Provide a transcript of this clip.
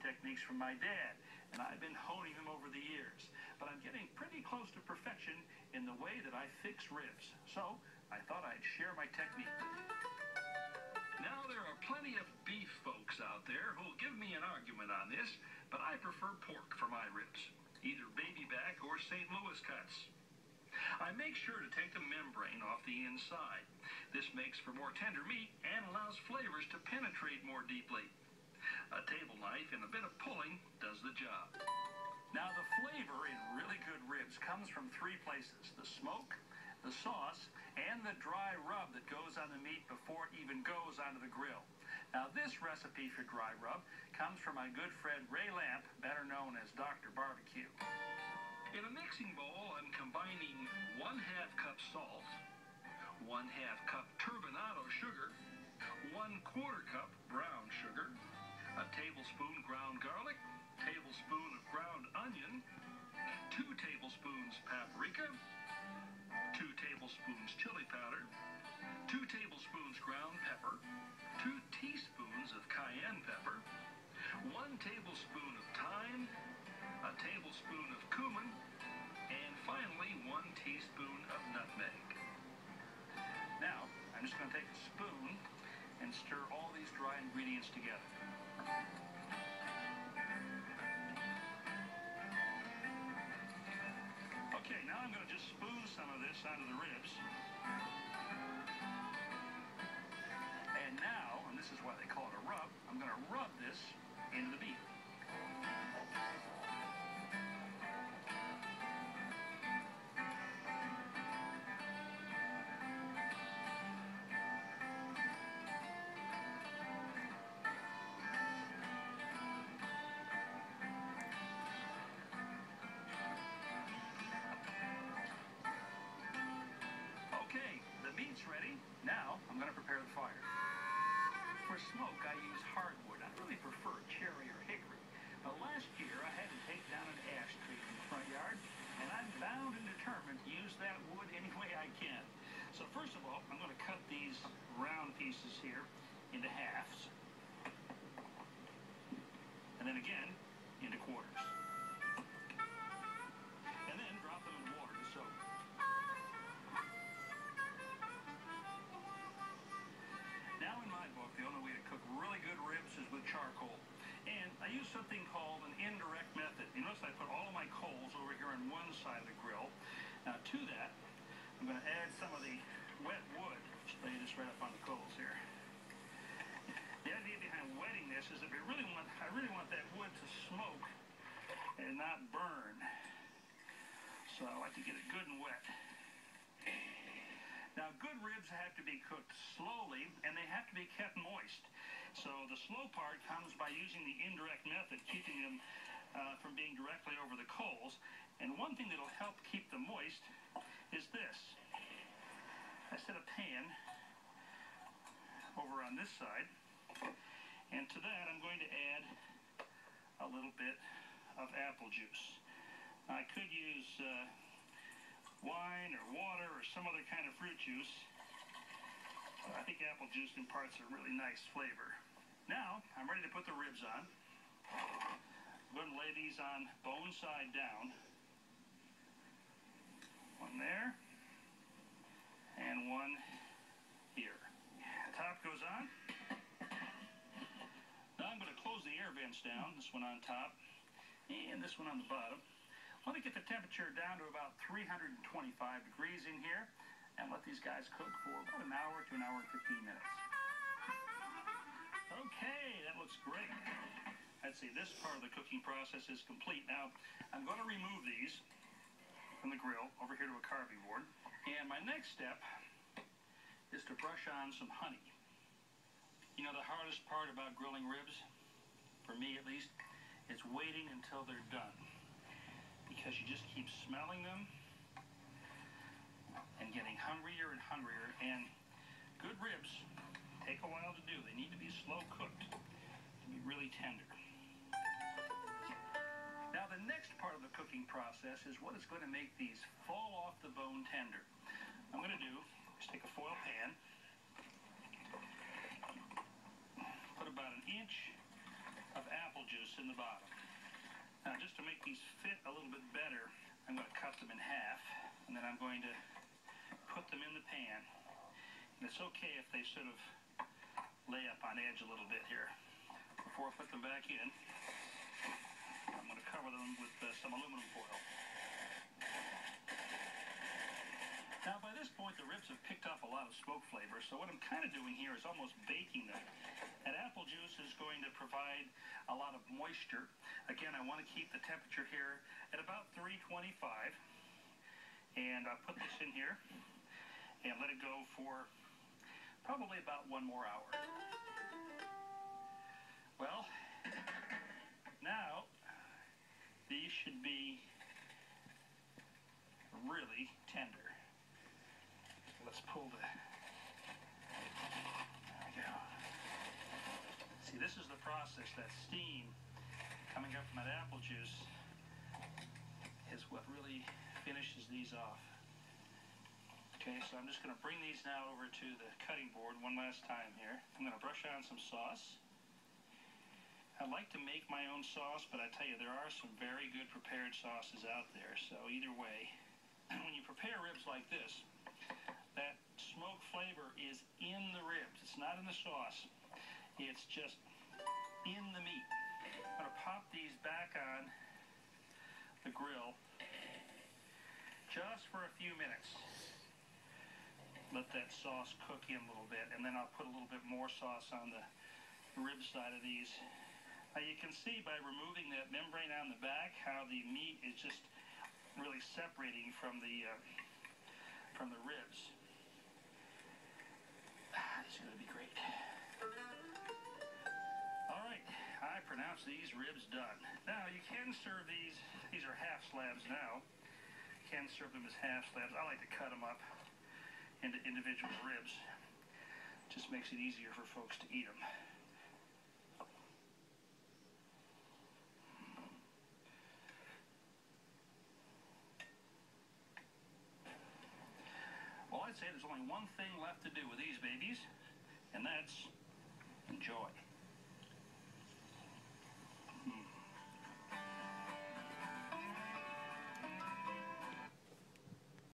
techniques from my dad, and I've been honing them over the years. But I'm getting pretty close to perfection in the way that I fix ribs. So I thought I'd share my technique. Now, there are plenty of beef folks out there who'll give me an argument on this, but I prefer pork for my ribs, either baby back or St. Louis cuts. I make sure to take the membrane off the inside. This makes for more tender meat and allows flavors to penetrate more deeply. A table knife and a bit of pulling does the job. Now, the flavor in really good ribs comes from three places: the smoke, the sauce, and the dry rub that goes on the meat before it even goes onto the grill. Now, this recipe for dry rub comes from my good friend Ray Lamp, better known as Dr. Barbecue. In a mixing bowl, I'm combining 1/2 cup salt, 1/2 cup turbinado sugar, 1/4 cup brown sugar, a tablespoon ground garlic, tablespoon of ground onion, 2 tablespoons paprika, 2 tablespoons chili powder, 2 tablespoons ground pepper, 2 teaspoons of cayenne pepper, 1 tablespoon of thyme, a tablespoon of cumin, and finally 1 teaspoon of nutmeg. Now, I'm just going to take a spoon and stir all these dry ingredients together. Okay, now I'm going to just spoon some of this onto the ribs. And now, and this is why they call it a rub, I'm going to rub this into the beef. Okay, the meat's ready. Now, I'm going to prepare the fire. For smoke, I use hardwood. I really prefer cherry or hickory. But last year, I had to take down an ash tree in the front yard, and I'm bound and determined to use that wood any way I can. So first of all, I'm going to cut these round pieces here into halves. And then again, into quarters. And then drop them in water to soak. Now, in my book, the only way to cook really good ribs is with charcoal. And I use something called an indirect method. You notice I put all of my coals over here on one side of the grill. Now, to that, I'm going to add some of the wet wood. Just lay this right up on the coals here. The idea behind wetting this is that I really want that wood to smoke and not burn. So I like to get it good and wet. Now, good ribs have to be cooked slowly, and they have to be kept moist. So the slow part comes by using the indirect method, keeping them from being directly over the coals. And one thing that will help keep them moist is this. I set a pan over on this side, and to that I'm going to add a little bit of apple juice. I could use wine or water or some other kind of fruit juice. I think apple juice imparts a really nice flavor. Now, I'm ready to put the ribs on. I'm going to lay these on bone side down. One there, and one here. The top goes on. Now I'm going to close the air vents down, this one on top, and this one on the bottom. I want to get the temperature down to about 325 degrees in here, and let these guys cook for about an hour to an hour and 15 minutes. Okay, that looks great. I'd say this part of the cooking process is complete. Now, I'm going to remove these from the grill over here to a carving board. And my next step is to brush on some honey. You know, the hardest part about grilling ribs, for me at least, is waiting until they're done. Because you just keep smelling them and getting hungrier and hungrier. And good ribs take a while to do. They need to be slow cooked to be really tender. Now, the next part of the cooking process is what is going to make these fall off the bone tender. I'm going to do is take a foil pan, put about 1 inch of apple juice in the bottom. Now, just to make these fit a little bit better, I'm going to cut them in half, and then I'm going to put them in the pan. And it's okay if they sort of lay up on edge a little bit here. Before I put them back in, I'm going to cover them with some aluminum foil. Now, by this point, the ribs have picked up a lot of smoke flavor, so what I'm kind of doing here is almost baking them. And apple juice is going to provide a lot of moisture. Again, I want to keep the temperature here at about 325. And I'll put this in here and let it go for probably about 1 more hour. Well, now these should be really tender. Let's pull the, there we go. See, this is the process. That steam coming up from that apple juice is what really finishes these off. Okay, so I'm just going to bring these now over to the cutting board one last time here. I'm going to brush on some sauce. I like to make my own sauce, but I tell you, there are some very good prepared sauces out there. So either way, when you prepare ribs like this, that smoke flavor is in the ribs. It's not in the sauce. It's just in the meat. I'm going to pop these back on the grill just for a few minutes. Let that sauce cook in a little bit, and then I'll put a little bit more sauce on the rib side of these. Now you can see by removing that membrane on the back how the meat is just really separating from the ribs. It's going to be great. All right, I pronounce these ribs done. Now you can serve these are half slabs now. You can serve them as half slabs. I like to cut them up into individual ribs. Just makes it easier for folks to eat them. Well, I'd say there's only one thing left to do with these babies, and that's